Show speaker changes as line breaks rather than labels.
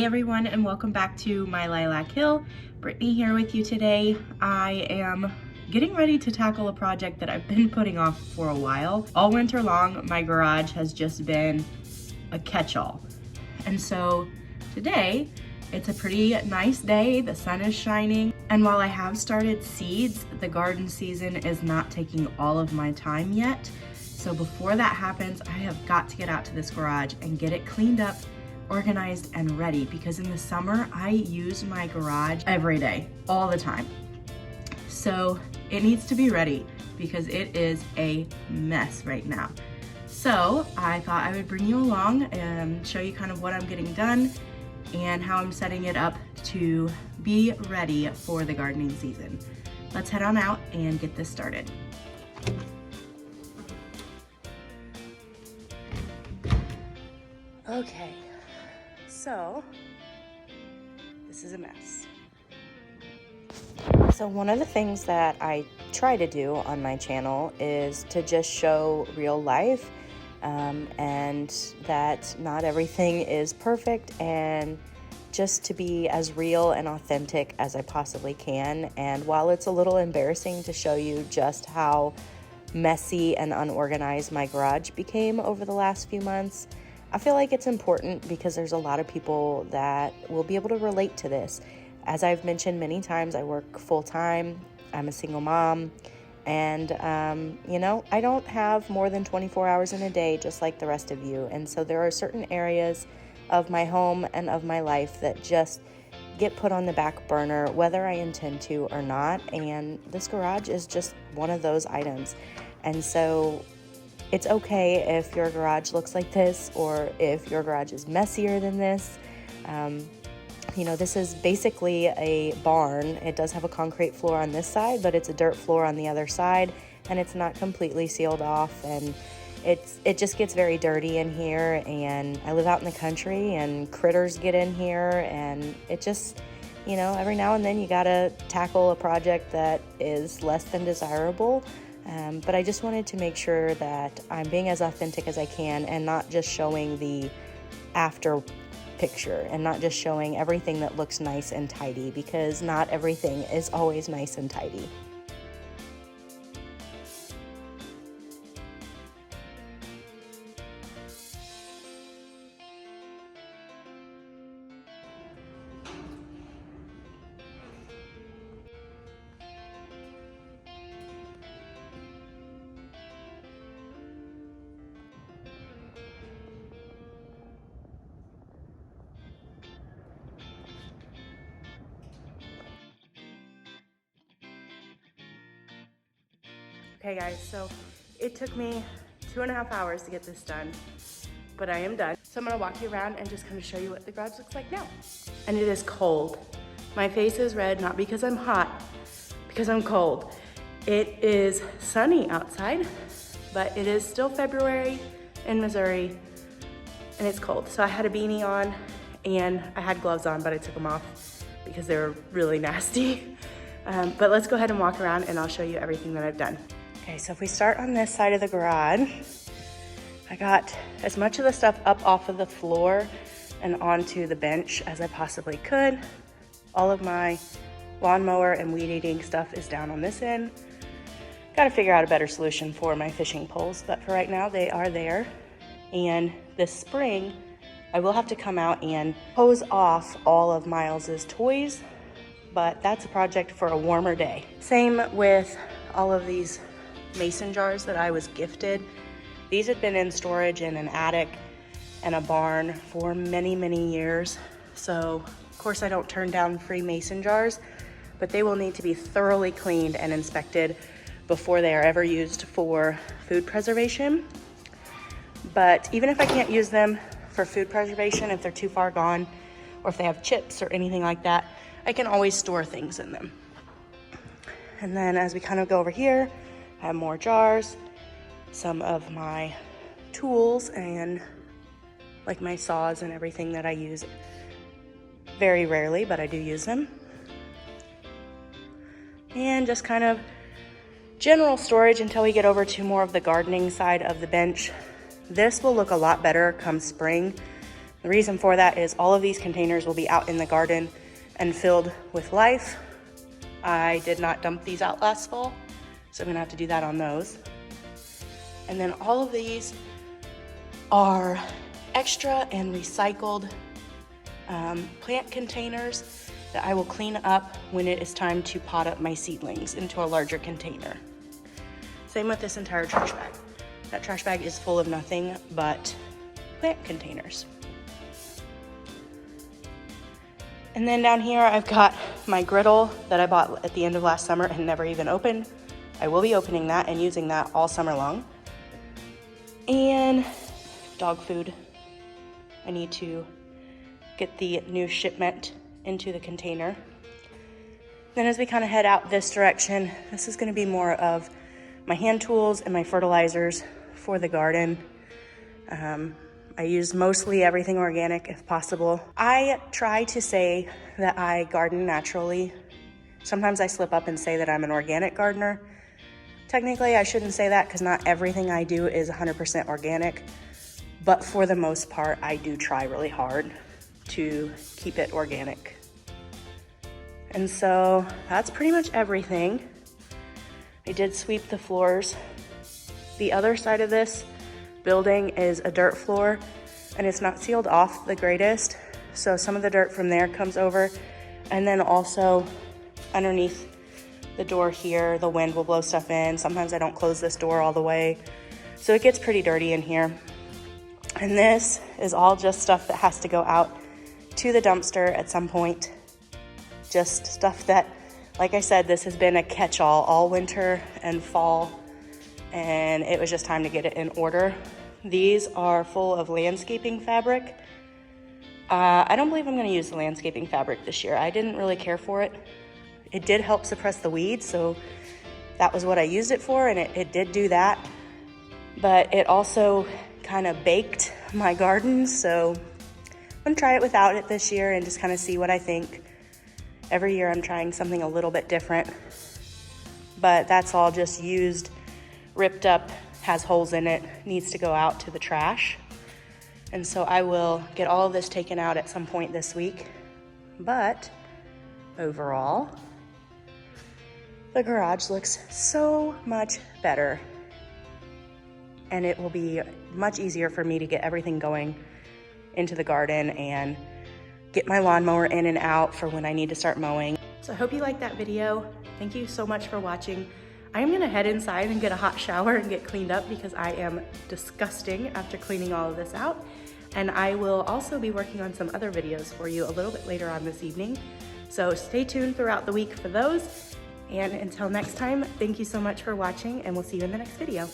Hey everyone, and welcome back to My Lilac Hill. Brittany here with you today. I am getting ready to tackle a project that I've been putting off for a while. All winter long, my garage has just been a catch-all. And so today, it's a pretty nice day. The sun is shining. And while I have started seeds, the garden season is not taking all of my time yet. So before that happens, I have got to get out to this garage and get it cleaned up, organized, and ready, because in the summer I use my garage every day, all the time. So it needs to be ready because it is a mess right now. So I thought I would bring you along and show you kind of what I'm getting done and how I'm setting it up to be ready for the gardening season. Let's head on out and get this started. Okay. So, this is a mess. So one of the things that I try to do on my channel is to just show real life, and that not everything is perfect, and just to be as real and authentic as I possibly can. And while it's a little embarrassing to show you just how messy and unorganized my garage became over the last few months, I feel like it's important because there's a lot of people that will be able to relate to this. As I've mentioned many times, I work full-time, I'm a single mom, and I don't have more than 24 hours in a day just like the rest of you. And so there are certain areas of my home and of my life that just get put on the back burner whether I intend to or not, and this garage is just one of those items. And so it's okay if your garage looks like this, or if your garage is messier than this. This is basically a barn. It does have a concrete floor on this side, but it's a dirt floor on the other side, and it's not completely sealed off, and it just gets very dirty in here. And I live out in the country, and critters get in here, and it just, every now and then you gotta tackle a project that is less than desirable. But I just wanted to make sure that I'm being as authentic as I can, and not just showing the after picture, and not just showing everything that looks nice and tidy, because not everything is always nice and tidy. Okay guys, so it took me 2.5 hours to get this done, but I am done. So I'm gonna walk you around and just kind of show you what the garage looks like now. And it is cold. My face is red, not because I'm hot, because I'm cold. It is sunny outside, but it is still February in Missouri, and it's cold. So I had a beanie on, and I had gloves on, but I took them off because they were really nasty. But let's go ahead and walk around, and I'll show you everything that I've done. Okay, so if we start on this side of the garage, I got as much of the stuff up off of the floor and onto the bench as I possibly could. All of my lawnmower and weed eating stuff is down on this end. Got to figure out a better solution for my fishing poles, but for right now they are there. And this spring, I will have to come out and hose off all of Miles's toys, but that's a project for a warmer day. Same with all of these mason jars that I was gifted. These had been in storage in an attic and a barn for many, many years. So of course I don't turn down free mason jars, but they will need to be thoroughly cleaned and inspected before they are ever used for food preservation. But even if I can't use them for food preservation, if they're too far gone, or if they have chips or anything like that, I can always store things in them. And then as we kind of go over here, I have more jars, some of my tools, and like my saws and everything that I use very rarely, but I do use them. And just kind of general storage until we get over to more of the gardening side of the bench. This will look a lot better come spring The reason for that is all of these containers will be out in the garden and filled with life. I did not dump these out last fall, so I'm gonna have to do that on those. And then all of these are extra and recycled plant containers that I will clean up when it is time to pot up my seedlings into a larger container. Same with this entire trash bag. That trash bag is full of nothing but plant containers. And then down here, I've got my griddle that I bought at the end of last summer and never even opened. I will be opening that and using that all summer long. And dog food. I need to get the new shipment into the container. Then as we kind of head out this direction, this is gonna be more of my hand tools and my fertilizers for the garden. I use mostly everything organic if possible. I try to say that I garden naturally. Sometimes I slip up and say that I'm an organic gardener. Technically, I shouldn't say that because not everything I do is 100% organic, but for the most part, I do try really hard to keep it organic. And so that's pretty much everything. I did sweep the floors. The other side of this building is a dirt floor and it's not sealed off the greatest. So some of the dirt from there comes over, and then also underneath the door here, the wind will blow stuff in. Sometimes I don't close this door all the way. So it gets pretty dirty in here. And this is all just stuff that has to go out to the dumpster at some point. Just stuff that, like I said, this has been a catch-all all winter and fall, and it was just time to get it in order. These are full of landscaping fabric. I don't believe I'm gonna use the landscaping fabric this year. I didn't really care for it. It did help suppress the weeds, so that was what I used it for, and it did do that. But it also kind of baked my garden, so I'm gonna try it without it this year and just kind of see what I think. Every year I'm trying something a little bit different, but that's all just used, ripped up, has holes in it, needs to go out to the trash. And so I will get all of this taken out at some point this week. But overall, the garage looks so much better, and it will be much easier for me to get everything going into the garden and get my lawnmower in and out for when I need to start mowing. So I hope you liked that video. Thank you so much for watching. I am gonna head inside and get a hot shower and get cleaned up because I am disgusting after cleaning all of this out. And I will also be working on some other videos for you a little bit later on this evening. So stay tuned throughout the week for those. And until next time, thank you so much for watching, and we'll see you in the next video.